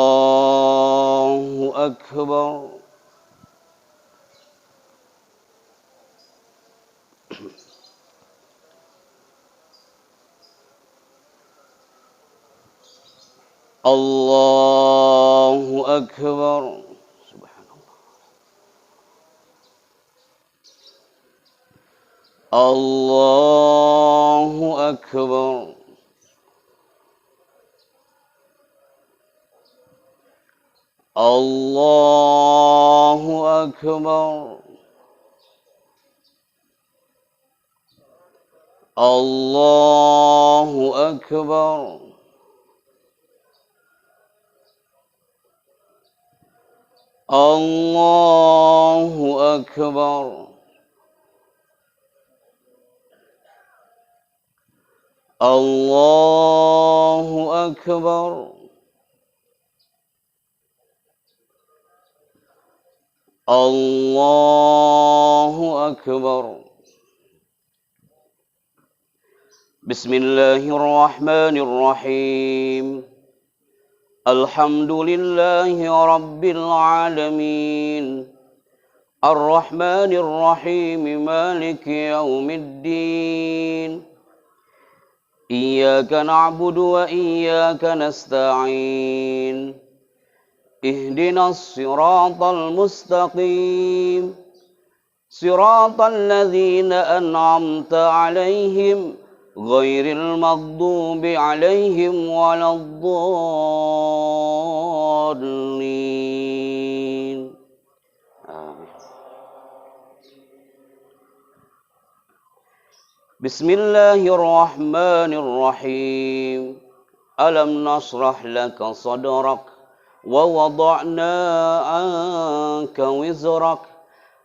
Allahu Akbar. Allahu Akbar. Subhanallah. Allahu Akbar. Allahu Akbar. Allahu Akbar. Allahu Akbar. Allahu Akbar. Allahu Akbar. Bismillahirrahmanirrahim. Alhamdulillahi Rabbil Alamin. Ar-Rahmanir Rahim. Maliki yaumiddin. Iyyaka na'budu wa iyyaka nasta'in. Ihdinas siratal mustaqim. Siratal ladzina an'amta 'alaihim ghairil maghdubi 'alaihim waladdallin. Amin. Bismillahirrahmanirrahim. Alam nashrah laka sadrak wa wada'na 'anka wizrak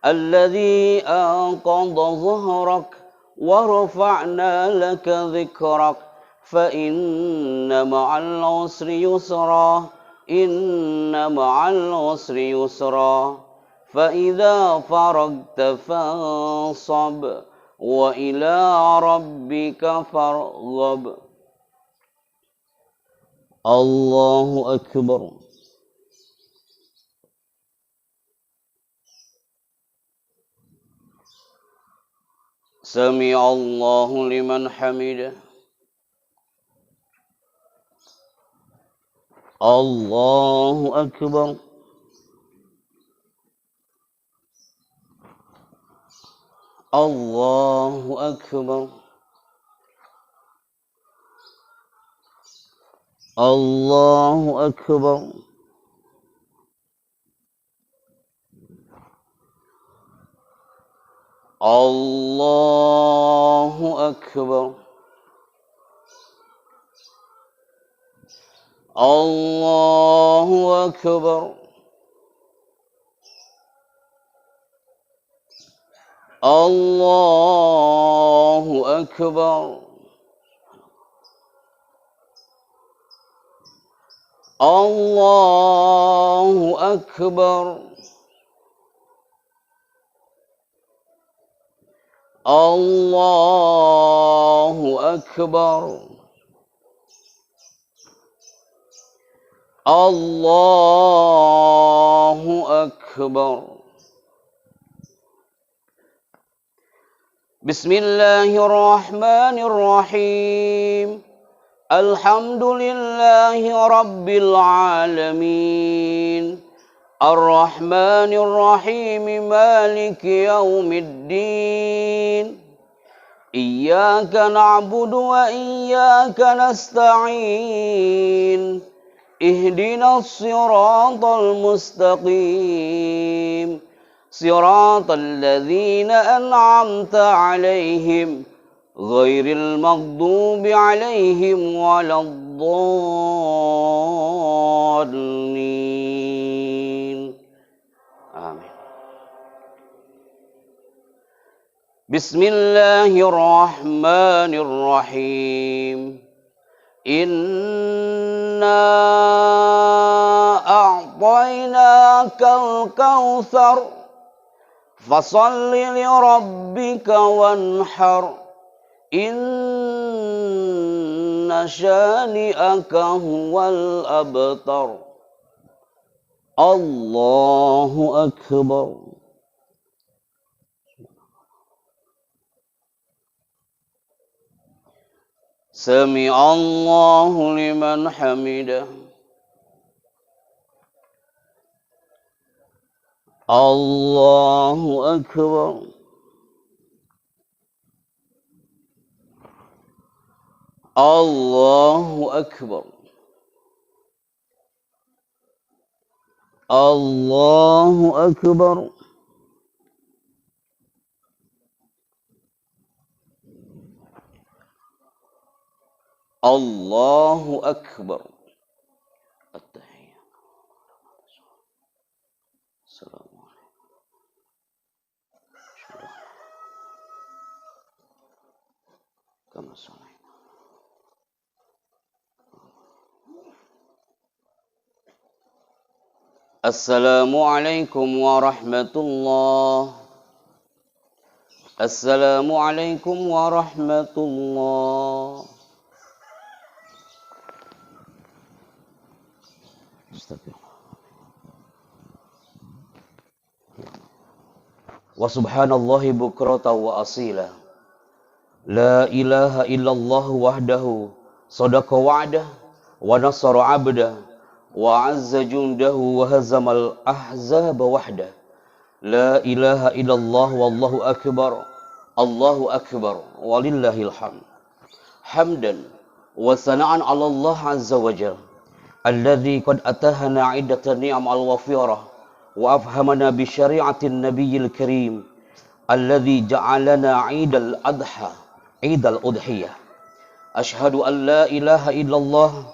alladhi anqadha dhahrak wa rafa'na laka dhikrak fa inna ma'al usri yusra inna ma'al usri yusra fa idza faragta fansab wa ila rabbika farghab. Allahu Akbar. Sami'allahu liman hamidah. Allahu Akbar. Allahu Akbar. Allahu Akbar. Allahu Akbar. Allahu Akbar. Allahu Akbar. Allahu Akbar. Allahu Akbar. Allahu Akbar. Bismillahirrahmanirrahim. Alhamdulillahi Rabbil Alamin. Ar-Rahmanir Rahim. Maliki yaumiddin. Iyyaka na'budu wa iyyaka nasta'in. Ihdinas siratal mustaqim. Siratal ladzina an'amta 'alaihim ghairil maghdubi 'alaihim waladdallin. Amin. Bismillahirrahmanirrahim. Inna a'tainakal kautsar Fasalli li rabbika wanhar. Inna syani'aka huwal abtar. Allahu akbar. Sami'allahu liman hamidah. Allahu akbar. Allahu akbar. Allahu akbar. Allahu akbar. At-tahiyyah. Assalamualaikum. Assalamualaikum warahmatullahi. Assalamualaikum warahmatullahi. Wa subhanallahi bukrata wa asila. La ilaha illallah wahdahu sadaqa wa'dah wa nasara 'abdah wa 'azza jundahu wa hazamal ahzaba wahdah. La ilaha illallah wallahu akbar. Allahu akbar walillahil hamd. Hamdan wa sana'an 'ala Allah 'azza wa jalla. Alladzi qad atahana 'iddatan ni'amal wafirah wa afhamana bi syari'atin nabiyil karim. Alladzi ja'alana 'idal adha 'idal udhiyah. Ashhadu an la ilaha illallah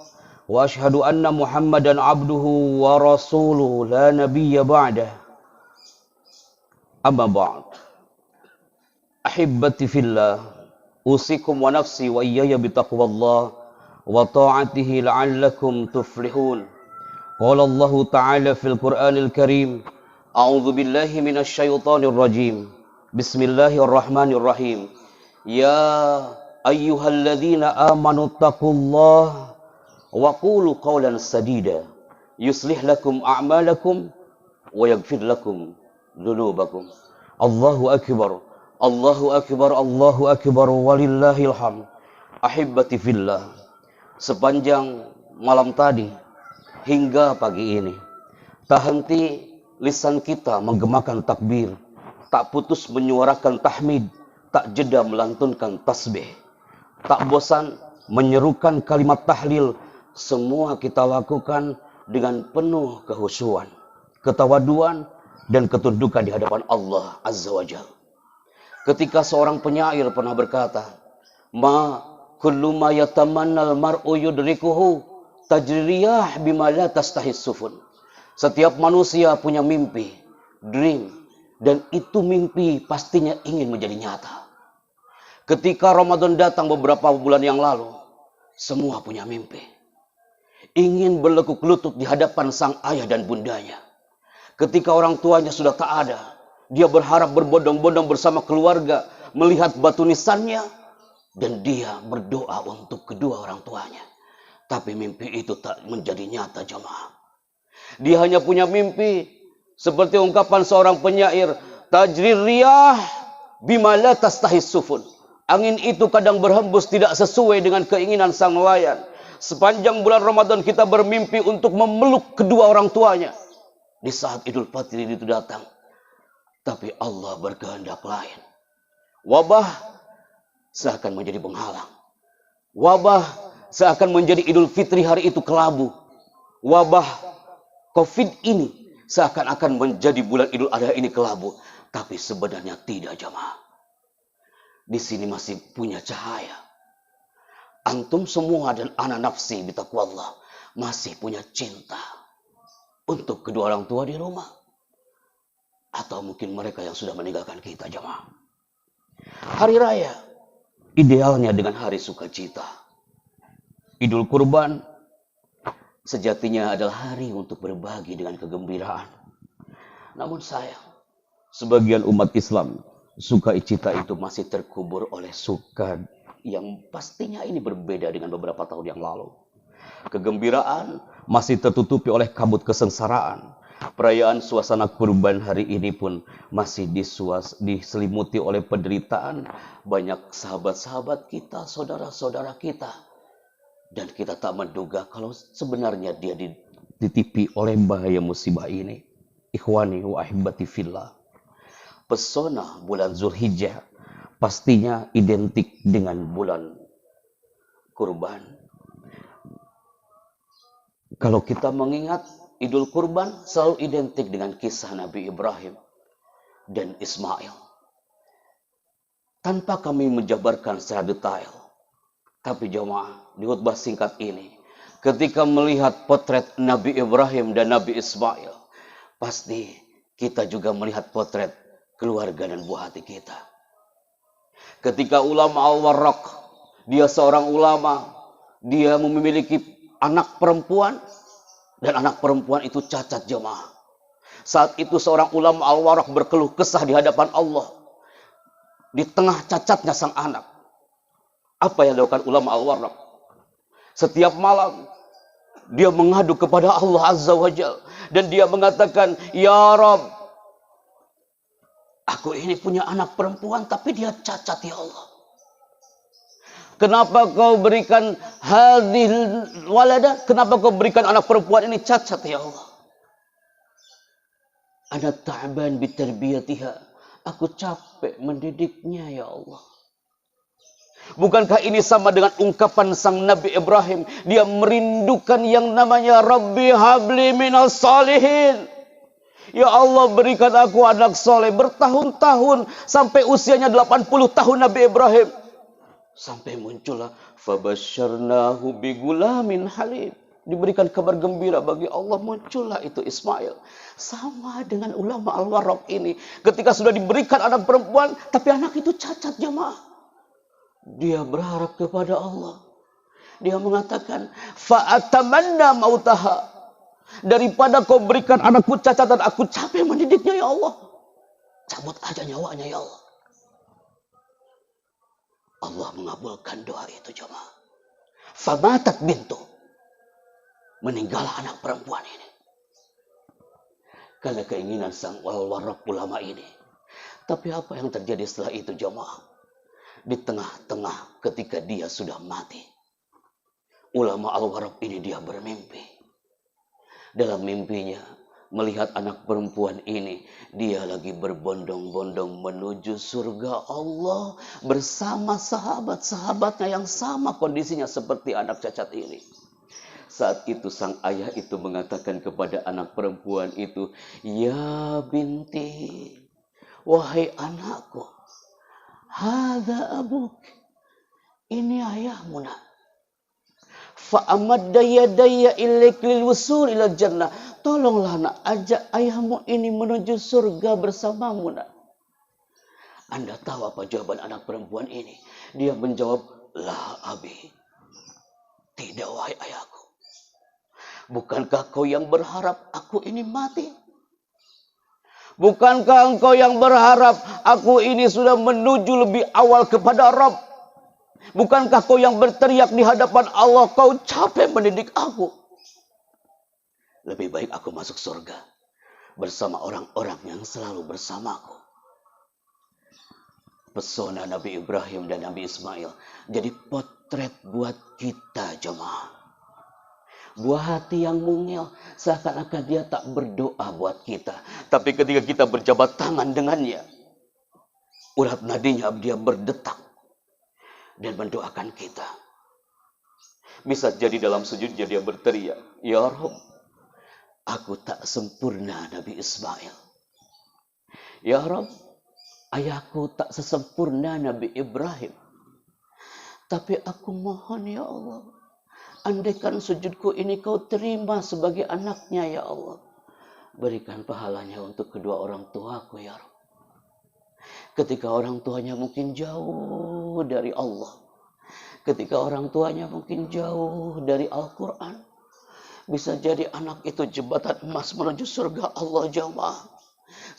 wa ashhadu anna Muhammadan 'abduhu wa rasuluhu la nabiyya ba'dah. Amma ba'd. Ahibbati fillah, usikum wa nafsi wa iyaya bitaqwallah wa ta'atihi la'allakum tuflihun. Qala Allah ta'ala fil Qur'anil Karim, a'udzu billahi minasy syaithanir rajim. Bismillahirrahmanirrahim. Ya ayyuhalladzina amanu taqullaha wa qulu qawlan sadida yuslih lakum a'malakum wa yaghfir lakum dzunubakum. Allahu akbar. Allahu akbar. Allahu akbar walillahil hamd. Ahibbati fillah. Sepanjang malam tadi hingga pagi ini tak henti lisan kita menggemakan takbir, tak putus menyuarakan tahmid, tak jeda melantunkan tasbih, tak bosan menyerukan kalimat tahlil. Semua kita lakukan dengan penuh kehusuan, ketawaduan, dan ketundukan di hadapan Allah Azza wa Jalla. Ketika seorang penyair pernah berkata, Ma kullu ma yatamannal mar'u yudrikuhu tajriyah bima la tastahis sufun. Setiap manusia punya mimpi, dream, dan itu mimpi pastinya ingin menjadi nyata. Ketika Ramadan datang beberapa bulan yang lalu, semua punya mimpi. Ingin berlekuk lutut di hadapan sang ayah dan bundanya. Ketika orang tuanya sudah tak ada, dia berharap berbondong-bondong bersama keluarga melihat batu nisannya, dan dia berdoa untuk kedua orang tuanya. Tapi mimpi itu tak menjadi nyata, jemaah. Dia hanya punya mimpi seperti ungkapan seorang penyair, tajrir riyah bima la tastahis sufun. Angin itu kadang berhembus tidak sesuai dengan keinginan sang nelayan. Sepanjang bulan Ramadan kita bermimpi untuk memeluk kedua orang tuanya. Di saat Idul Fitri itu datang, tapi Allah berkehendak lain. Wabah seakan menjadi penghalang. Wabah seakan menjadi Idul Fitri hari itu kelabu. Wabah Covid ini seakan-akan menjadi bulan Idul Adha ini kelabu. Tapi sebenarnya tidak, jemaah. Di sini masih punya cahaya. Antum semua dan anak nafsi bitaqwallah masih punya cinta untuk kedua orang tua di rumah. Atau mungkin mereka yang sudah meninggalkan kita, jemaah. Hari raya idealnya dengan hari sukacita. Idul Kurban sejatinya adalah hari untuk berbagi dengan kegembiraan. Namun sayang, Sebagian umat Islam, sukacita itu masih terkubur oleh suka yang pastinya ini berbeda dengan beberapa tahun yang lalu. Kegembiraan masih tertutupi oleh kabut kesengsaraan. Perayaan suasana kurban hari ini pun masih diselimuti oleh penderitaan banyak sahabat-sahabat kita, saudara-saudara kita. Dan kita tak menduga kalau sebenarnya dia dititipi oleh bahaya musibah ini. Ikhwani wa ahibati fillah. Pesona bulan Zulhijjah pastinya identik dengan bulan kurban. Kalau kita mengingat Idul Kurban selalu identik dengan kisah Nabi Ibrahim dan Ismail. Tanpa kami menjabarkan secara detail, tapi jemaah di khutbah singkat ini, ketika melihat potret Nabi Ibrahim dan Nabi Ismail, pasti kita juga melihat potret keluarga dan buah hati kita. Ketika ulama Al-Warraq, dia seorang ulama, dia memiliki anak perempuan, dan anak perempuan itu cacat jemaah. Saat itu seorang ulama Al-Warraq berkeluh kesah di hadapan Allah. Di tengah cacatnya sang anak. Apa yang dilakukan ulama Al-Warraq? Setiap malam, dia mengadu kepada Allah Azza wa Jalla. Dan dia mengatakan, Ya Rabb, aku ini punya anak perempuan, tapi dia cacat ya Allah. Kenapa kau berikan hadhil walada? Kenapa kau berikan anak perempuan ini cacat ya Allah? Ana ta'ban bitarbiyatiha. Aku capek mendidiknya ya Allah. Bukankah ini sama dengan ungkapan sang Nabi Ibrahim? Dia merindukan yang namanya Rabbi habli minas salihin. Ya Allah, berikan aku anak soleh. Bertahun-tahun sampai usianya 80 tahun Nabi Ibrahim. Sampai muncullah fabasyarnahu bigulamin halim. Diberikan kabar gembira bagi Allah, muncullah itu Ismail. Sama dengan ulama Al-Warraq ini. Ketika sudah diberikan anak perempuan, tapi anak itu cacat jemaah. Dia berharap kepada Allah. Dia mengatakan, fa'atamanna mautaha. Daripada kau berikan anakku cacat dan aku capek mendidiknya ya Allah. Cabut aja nyawanya ya Allah. Allah mengabulkan doa itu jemaah. Famatat bintu. Meninggal anak perempuan ini. Karena keinginan sang Al-Warraq ulama ini. Tapi apa yang terjadi setelah itu jemaah? Di tengah-tengah ketika dia sudah mati. Ulama Al-Warraq ini dia bermimpi. Dalam mimpinya melihat anak perempuan ini, dia lagi berbondong-bondong menuju surga Allah bersama sahabat-sahabatnya yang sama kondisinya seperti anak cacat ini. Saat itu sang ayah itu mengatakan kepada anak perempuan itu, Ya binti, wahai anakku, hadza abuk, ini ayahmu nak. Fa'amadda yadayya ilaik lil wusul ila jannah. Tolonglah nak, ajak ayahmu ini menuju surga bersamamu nak. Anda tahu apa jawaban anak perempuan ini? Dia menjawab, La abi. Tidak wahai ayahku. Bukankah kau yang berharap aku ini mati? Bukankah engkau yang berharap aku ini sudah menuju lebih awal kepada Rabb? Bukankah kau yang berteriak di hadapan Allah, kau capek mendidik aku? Lebih baik aku masuk surga bersama orang-orang yang selalu bersamaku. Pesona Nabi Ibrahim dan Nabi Ismail jadi potret buat kita jemaah. Buah hati yang mungil, seakan-akan dia tak berdoa buat kita. Tapi ketika kita berjabat tangan dengannya, urat nadinya dia berdetak dan mendoakan kita. Bisa jadi dalam sujudnya dia berteriak, Ya Rabb, aku tak sempurna Nabi Ismail. Ya Rabb, ayahku tak sesempurna Nabi Ibrahim. Tapi aku mohon ya Allah, andaikan sujudku ini kau terima sebagai anaknya ya Allah, berikan pahalanya untuk kedua orang tuaku ya Rabb. Ketika orang tuanya mungkin jauh dari Allah, ketika orang tuanya mungkin jauh dari Al-Quran, bisa jadi anak itu jembatan emas menuju surga Allah jemaah.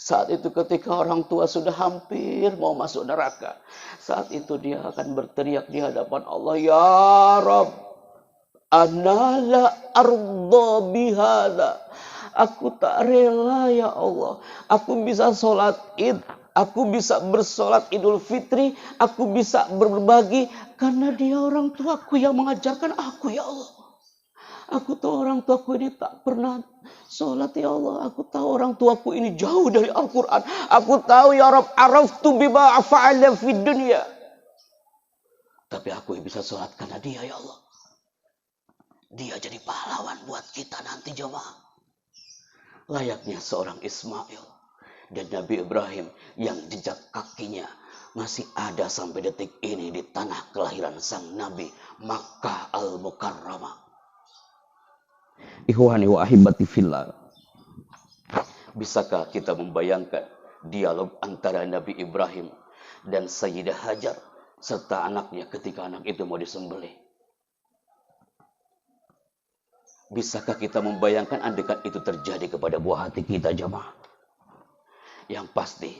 Saat itu ketika orang tua sudah hampir mau masuk neraka, saat itu dia akan berteriak di hadapan Allah, "Ya Rabb, ana la arda bihada." Aku tak rela ya Allah. Aku bisa sholat id, aku bisa bersolat idul fitri, aku bisa berbagi karena dia orang tuaku yang mengajarkan aku ya Allah. Aku tahu orang tuaku ini tak pernah sholat ya Allah. Aku tahu orang tuaku ini jauh dari Al-Quran. Aku tahu ya Rabb, araftu bima fa'ala fid dunya. Tapi aku yang bisa sholat karena dia ya Allah. Dia jadi pahlawan buat kita nanti jemaah. Layaknya seorang Ismail dan Nabi Ibrahim yang jejak kakinya masih ada sampai detik ini di tanah kelahiran sang Nabi, Makkah Al-Mukarramah. Ikhwani wa ahibati fillah. Bisakah kita membayangkan dialog antara Nabi Ibrahim dan Sayyidah Hajar serta anaknya ketika anak itu mau disembelih? Bisakah kita membayangkan andaikan itu terjadi kepada buah hati kita jemaah? Yang pasti,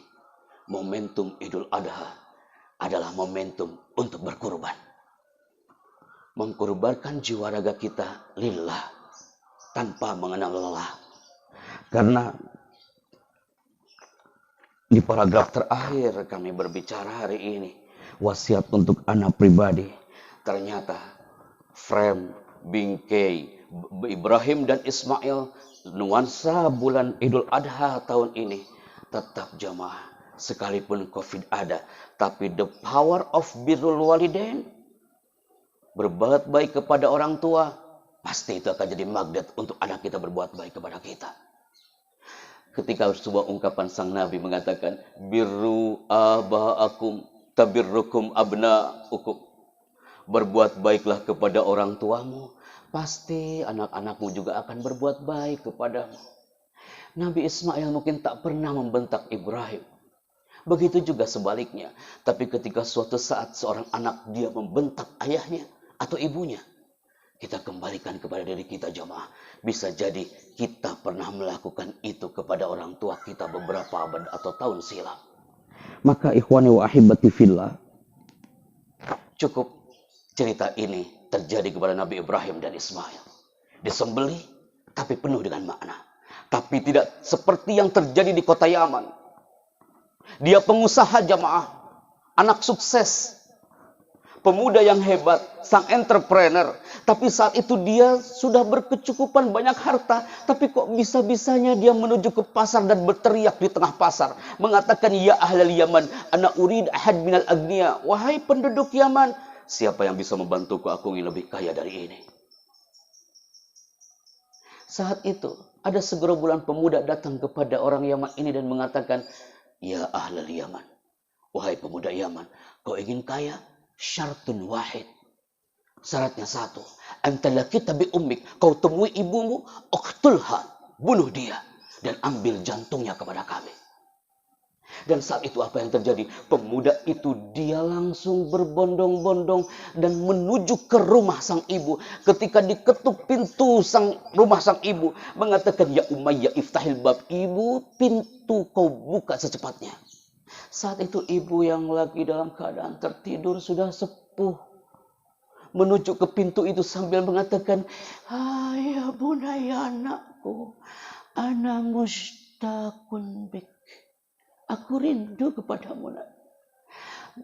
momentum Idul Adha adalah momentum untuk berkurban. Mengkurbankan jiwa raga kita lillah tanpa mengenal lelah. Karena di paragraf terakhir kami berbicara hari ini, wasiat untuk anak pribadi. Ternyata frame bingkai Ibrahim dan Ismail, nuansa bulan Idul Adha tahun ini tetap jamaah. Sekalipun COVID ada, tapi the power of birrul walidain, berbuat baik kepada orang tua, pasti itu akan jadi magnet untuk anak kita berbuat baik kepada kita. Ketika sebuah ungkapan sang Nabi mengatakan, birru aba'akum tabirrukum abna'ukum. Berbuat baiklah kepada orang tuamu, pasti anak-anakmu juga akan berbuat baik kepadamu. Nabi Ismail mungkin tak pernah membentak Ibrahim. Begitu juga sebaliknya. Tapi ketika suatu saat seorang anak dia membentak ayahnya atau ibunya, kita kembalikan kepada diri kita jamaah. Bisa jadi kita pernah melakukan itu kepada orang tua kita beberapa abad atau tahun silam. Maka ikhwani wa ahibati fillah, cukup cerita ini terjadi kepada Nabi Ibrahim dan Ismail. Disembelih tapi penuh dengan makna. Tapi tidak seperti yang terjadi di kota Yaman. Dia pengusaha jamaah, anak sukses, pemuda yang hebat, sang entrepreneur. Tapi saat itu dia sudah berkecukupan banyak harta. Tapi kok bisa-bisanya dia menuju ke pasar dan berteriak di tengah pasar. Mengatakan, ya ahlal Yaman, ana urid ahad minal agniya. Wahai penduduk Yaman, siapa yang bisa membantuku? Aku ingin lebih kaya dari ini. Saat itu ada segerombolan pemuda datang kepada orang Yaman ini dan mengatakan, ya ahlal Yaman, wahai pemuda Yaman, kau ingin kaya? Syartun wahid. Syaratnya satu. Anta lakita bi ummik. Kau temui ibumu, uqtulha, bunuh dia dan ambil jantungnya kepada kami. Dan saat itu apa yang terjadi? Pemuda itu dia langsung berbondong-bondong dan menuju ke rumah sang ibu. Ketika diketuk pintu rumah sang ibu, mengatakan, ya Umayyah iftahil bab. Ibu, pintu kau buka secepatnya. Saat itu ibu yang lagi dalam keadaan tertidur sudah sepuh menuju ke pintu itu sambil mengatakan, ya bunaya anakku, ana mushtaqun bik. Aku rindu kepadamu nak.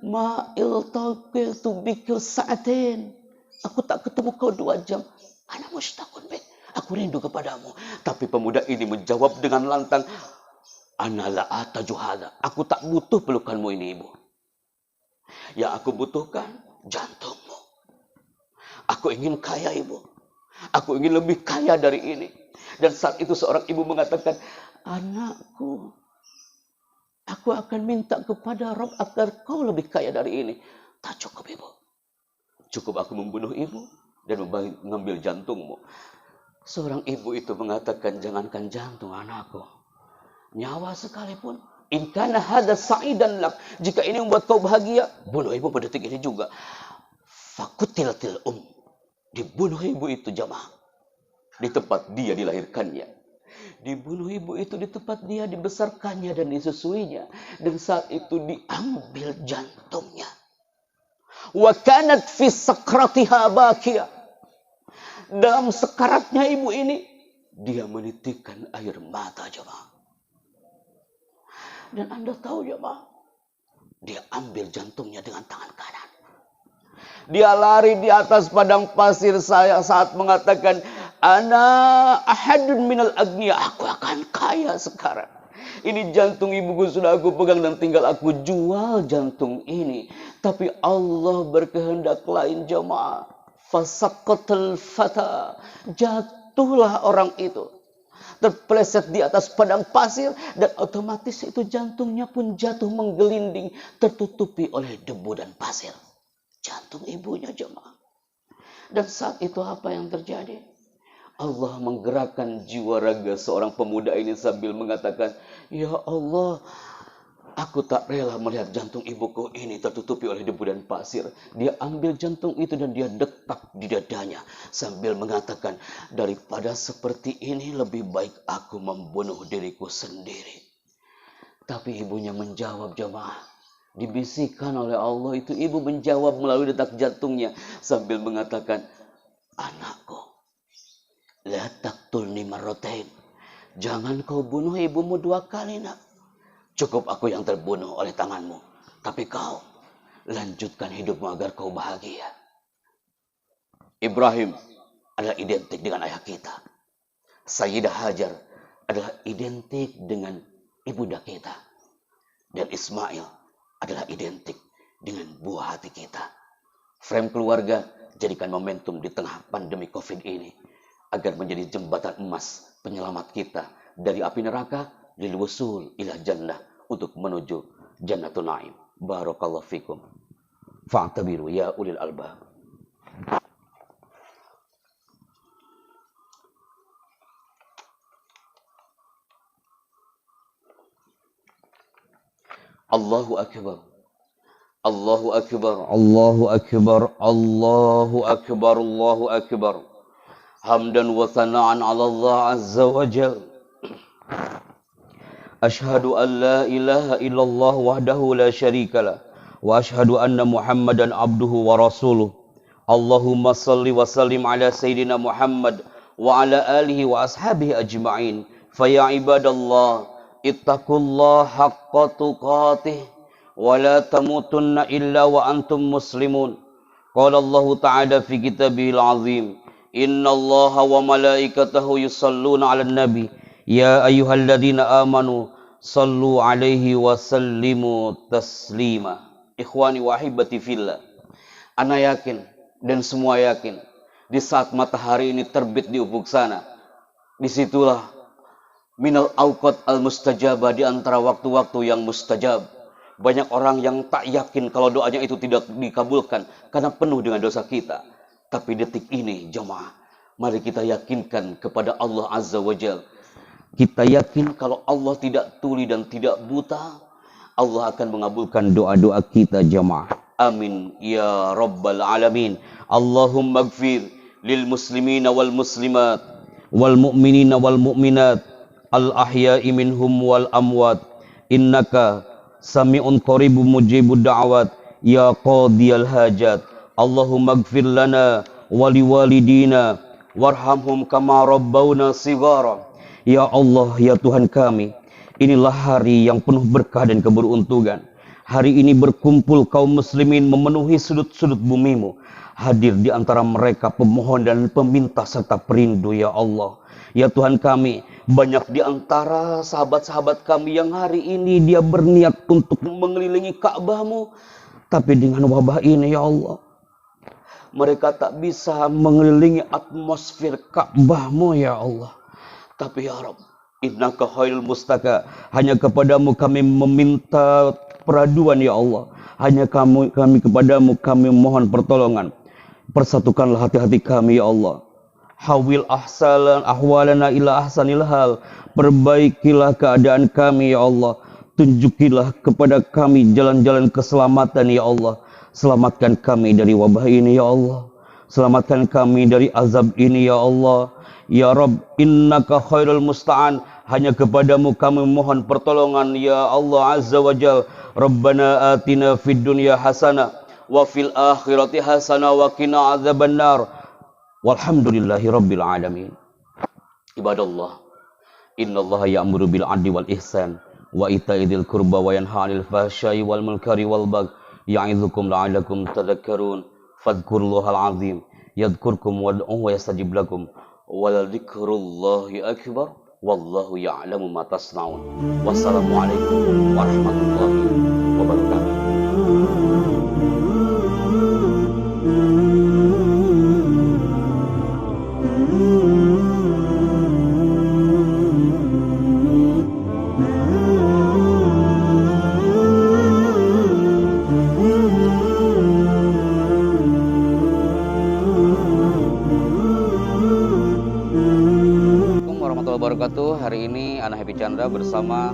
Ma'il taqiltu bikil sa'atin. Aku tak ketemu kau 2 jam. Ana mushtaqun bik. Aku rindu kepadamu. Tapi pemuda ini menjawab dengan lantang, ana la ataju hadza. Aku tak butuh pelukanmu ini, ibu. Yang aku butuhkan jantungmu. Aku ingin kaya, ibu. Aku ingin lebih kaya dari ini. Dan saat itu seorang ibu mengatakan, anakku, aku akan minta kepada Rabb agar kau lebih kaya dari ini. Tak cukup, ibu. Cukup aku membunuh ibu dan mengambil jantungmu. Seorang ibu itu mengatakan, jangankan jantung anakku, nyawa sekalipun. In kana hadza sa'idan lak. Jika ini membuat kau bahagia, bunuh ibu pada detik ini juga. Fakutilatil Dibunuh ibu itu jamaah. Di tempat dia dilahirkannya. Dibunuh ibu itu di tempat dia dibesarkannya dan disusuinya. Dan saat itu diambil jantungnya. Wa kanat fi sakratiha bakiyah. Dalam sekaratnya ibu ini, dia menitikkan air mata, jemaah. Dan Anda tahu, jemaah, dia ambil jantungnya dengan tangan kanan. Dia lari di atas padang pasir saya saat mengatakan, ana ahadun minal agniya, aku akan kaya sekarang. Ini jantung ibuku sudah aku pegang dan tinggal aku jual jantung ini. Tapi Allah berkehendak lain, jemaah. Fasaqatal fata, jatuhlah orang itu. Terpeleset di atas padang pasir dan otomatis itu jantungnya pun jatuh menggelinding, tertutupi oleh debu dan pasir. Jantung ibunya, jemaah. Dan saat itu apa yang terjadi? Allah menggerakkan jiwa raga seorang pemuda ini sambil mengatakan, ya Allah, aku tak rela melihat jantung ibuku ini tertutupi oleh debu dan pasir. Dia ambil jantung itu dan dia detak di dadanya sambil mengatakan, daripada seperti ini lebih baik aku membunuh diriku sendiri. Tapi ibunya menjawab, jemaah. Dibisikkan oleh Allah itu, ibu menjawab melalui detak jantungnya sambil mengatakan, anakku, la taqtulni marratain. Jangan kau bunuh ibumu 2 kali, nak. Cukup aku yang terbunuh oleh tanganmu. Tapi kau lanjutkan hidupmu agar kau bahagia. Ibrahim adalah identik dengan ayah kita. Sayyidah Hajar adalah identik dengan ibunda kita. Dan Ismail adalah identik dengan buah hati kita. Frame keluarga, jadikan momentum di tengah pandemi COVID ini agar menjadi jembatan emas penyelamat kita dari api neraka lil wusul ila jannah, untuk menuju Jannatun Naim. Barakallahu fikum. Fa'tabiru ya ulil albab. Allahu akbar. Allahu akbar. Allahu akbar. Allahu akbar. Allahu akbar. Hamdan wa thana'an 'ala Allah azza wa jalla. Ashhadu an la ilaha illallah wahdahu la syarikalah wa ashhadu anna Muhammadan abduhu wa rasuluh. Allahumma salli wa sallim ala sayyidina Muhammad wa ala alihi wa ashabihi ajma'in. Fa ya ibadallah, ittaqullaha haqqa tuqatih wa la tamutunna illa wa antum muslimun. Qala Allah ta'ala fi kitabihil azim, innallaha wa malaikatahu yusalluna 'alan nabi. Ya ayyuhalladzina amanu sallu alaihi wa sallimu taslima. Ikhwani wa ahibati fillah. Ana yakin dan semua yakin, di saat matahari ini terbit di ufuk sana, disitulah minal awqat al mustajabah, di antara waktu-waktu yang mustajab. Banyak orang yang tak yakin kalau doanya itu tidak dikabulkan karena penuh dengan dosa kita. Tapi detik ini, jemaah, mari kita yakinkan kepada Allah Azza wa Jalla. Kita yakin kalau Allah tidak tuli dan tidak buta, Allah akan mengabulkan doa-doa kita, jemaah. Amin ya rabbal alamin. Allahumma gfir lil muslimina wal muslimat wal mu'minina wal mu'minat al ahya'i minhum wal amwat, innaka sami'un qaribun mujibud da'awat ya qadiyal hajat. Allahumma gfir lana wa liwalidina warhamhum kama rabbawna sighara. Ya Allah, ya Tuhan kami, inilah hari yang penuh berkah dan keberuntungan. Hari ini berkumpul kaum muslimin memenuhi sudut-sudut bumimu. Hadir di antara mereka pemohon dan peminta serta perindu, ya Allah. Ya Tuhan kami, banyak di antara sahabat-sahabat kami yang hari ini dia berniat untuk mengelilingi Ka'bahmu. Tapi dengan wabah ini, ya Allah, mereka tak bisa mengelilingi atmosfer Ka'bahmu, ya Allah. Tapi ya Rabb, innaka khairul mustaka, hanya kepadamu kami meminta peraduan, ya Allah. Hanya kami kepadamu kami mohon pertolongan. Persatukanlah hati-hati kami, ya Allah. Hawil ahwalana ila ahsanil hal. Perbaikilah keadaan kami, ya Allah. Tunjukilah kepada kami jalan-jalan keselamatan, ya Allah. Selamatkan kami dari wabah ini, ya Allah. Selamatkan kami dari azab ini ya Allah. Ya Rabb, innaka khairul musta'an. Hanya kepadamu kami mohon pertolongan ya Allah Azza wa Jal. Rabbana atina fid dunya hasanah wa fil akhirati hasanah wa qina azabannar. Walhamdulillahi rabbil alamin. Ibadallah, innallaha ya'muru bil 'adli wal ihsan wa ita'i dzil qurba wa yanha 'anil fahsya'i wal munkari wal baghi ya'idzukum la'allakum tadhakkarun. Fadhkurullahal 'azim yadhkurkum wad'uhu yastajib lakum wa dzikrullahi akbar wallahu ya'lamu ma tasna'un. Wassalamualaikum warahmatullahi wabarakatuh. Wabarakatuh. Hari ini Ana Happy Chandra bersama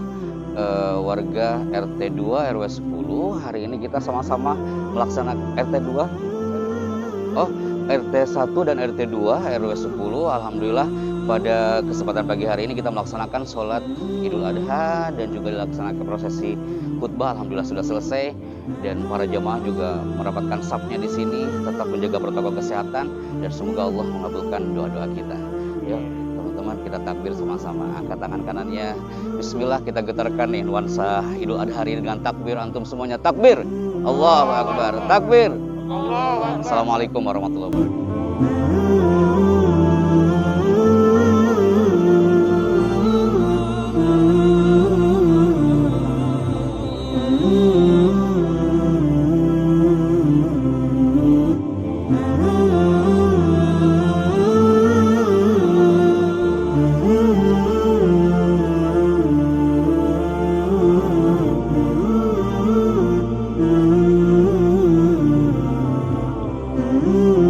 warga RT 2 RW 10. Hari ini kita sama-sama melaksanakan RT 2. RT 1 dan RT 2 RW 10. Alhamdulillah pada kesempatan pagi hari ini kita melaksanakan sholat Idul Adha dan juga dilaksanakan prosesi khutbah. Alhamdulillah sudah selesai dan para jamaah juga merapatkan safnya di sini, tetap menjaga protokol kesehatan dan semoga Allah mengabulkan doa-doa kita. Ya. Teman-teman, kita takbir sama-sama. Angkat tangan kanannya. Bismillah, kita getarkan nih nuansa Idul Adha hari ini dengan takbir. Antum semuanya takbir. Allahu Akbar. Takbir. Assalamualaikum warahmatullahi wabarakatuh. Mm-hmm.